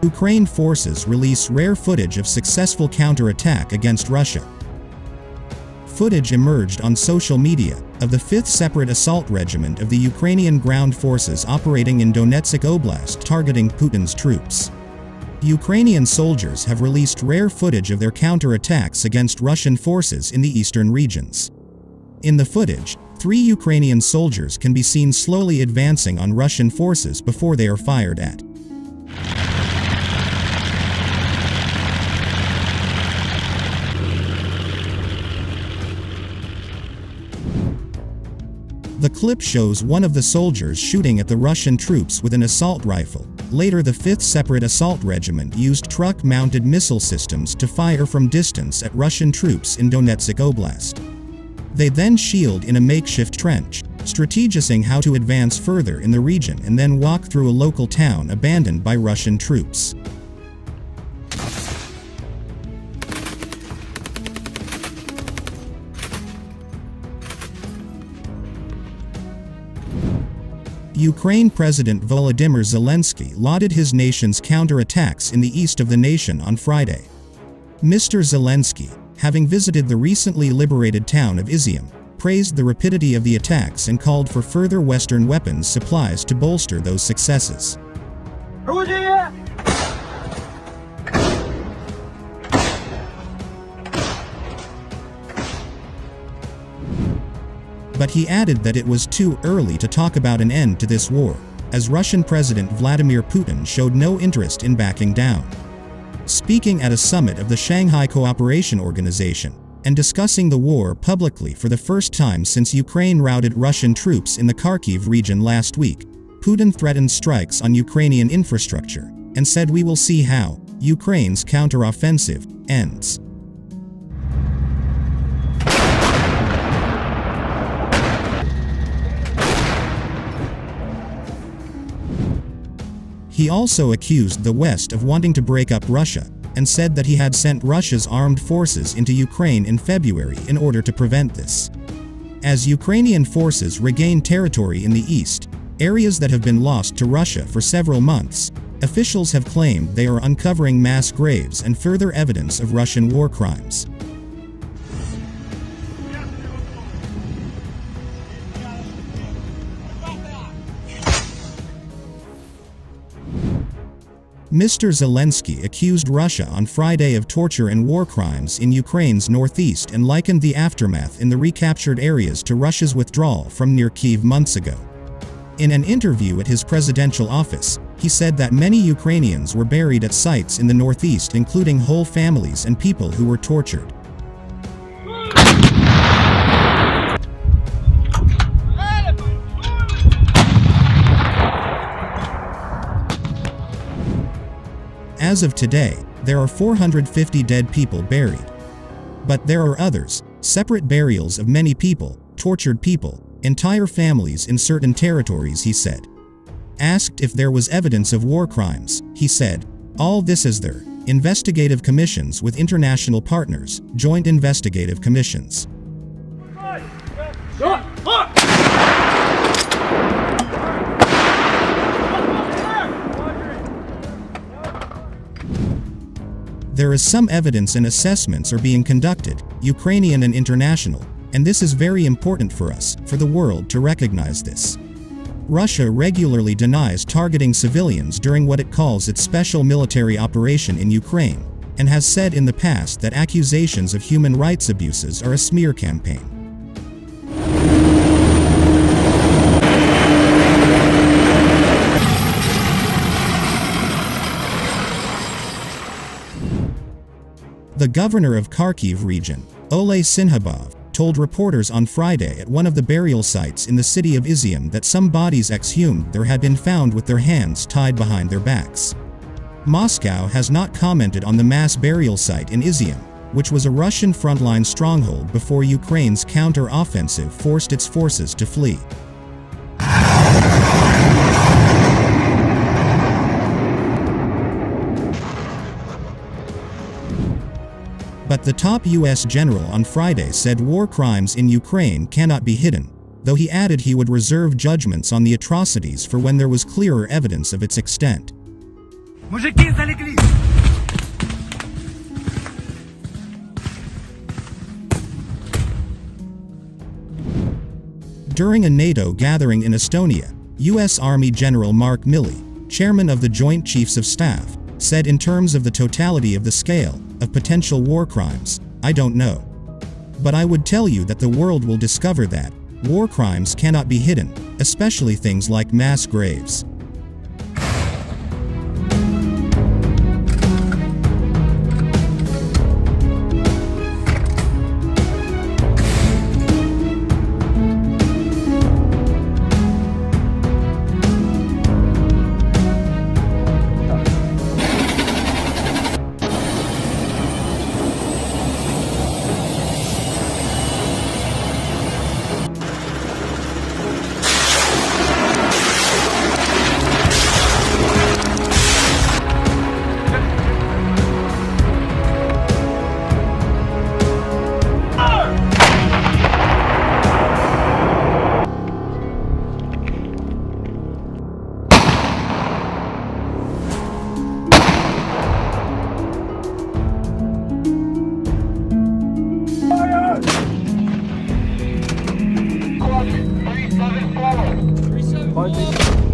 Ukraine forces release rare footage of successful counterattack against Russia. Footage emerged on social media of the 5th Separate Assault Regiment of the Ukrainian ground forces operating in Donetsk Oblast targeting Putin's troops. Ukrainian soldiers have released rare footage of their counterattacks against Russian forces in the eastern regions. In the footage, 3 Ukrainian soldiers can be seen slowly advancing on Russian forces before they are fired at. The clip shows one of the soldiers shooting at the Russian troops with an assault rifle. Later, the 5th Separate Assault Regiment used truck-mounted missile systems to fire from distance at Russian troops in Donetsk Oblast. They then shield in a makeshift trench, strategizing how to advance further in the region and then walk through a local town abandoned by Russian troops. Ukraine President Volodymyr Zelensky lauded his nation's counterattacks in the east of the nation on Friday. Mr. Zelensky, having visited the recently liberated town of Izium, praised the rapidity of the attacks and called for further Western weapons supplies to bolster those successes. But he added that it was too early to talk about an end to this war, as Russian President Vladimir Putin showed no interest in backing down. Speaking at a summit of the Shanghai Cooperation Organization, and discussing the war publicly for the first time since Ukraine routed Russian troops in the Kharkiv region last week, Putin threatened strikes on Ukrainian infrastructure, and said we will see how Ukraine's counteroffensive ends. He also accused the West of wanting to break up Russia, and said that he had sent Russia's armed forces into Ukraine in February in order to prevent this. As Ukrainian forces regain territory in the east, areas that have been lost to Russia for several months, officials have claimed they are uncovering mass graves and further evidence of Russian war crimes. Mr. Zelensky accused Russia on Friday of torture and war crimes in Ukraine's northeast and likened the aftermath in the recaptured areas to Russia's withdrawal from near Kyiv months ago. In an interview at his presidential office, he said that many Ukrainians were buried at sites in the northeast, including whole families and people who were tortured. As of today, there are 450 dead people buried. But there are others, separate burials of many people, tortured people, entire families in certain territories, he said. Asked if there was evidence of war crimes, he said, "All this is there. Investigative commissions with international partners, joint investigative commissions." There is some evidence and assessments are being conducted, Ukrainian and international, and this is very important for us, for the world to recognize this. Russia regularly denies targeting civilians during what it calls its special military operation in Ukraine, and has said in the past that accusations of human rights abuses are a smear campaign. The governor of Kharkiv region, Oleh Sinhabov, told reporters on Friday at one of the burial sites in the city of Izium that some bodies exhumed there had been found with their hands tied behind their backs. Moscow has not commented on the mass burial site in Izium, which was a Russian frontline stronghold before Ukraine's counter-offensive forced its forces to flee. But the top U.S. general on Friday said war crimes in Ukraine cannot be hidden, though he added he would reserve judgments on the atrocities for when there was clearer evidence of its extent. Мужики залегли! During a NATO gathering in Estonia, U.S. Army General Mark Milley, chairman of the Joint Chiefs of Staff, said in terms of the totality of the scale of potential war crimes, "I don't know. But I would tell you that the world will discover that war crimes cannot be hidden, especially things like mass graves." Copy. 374. 374.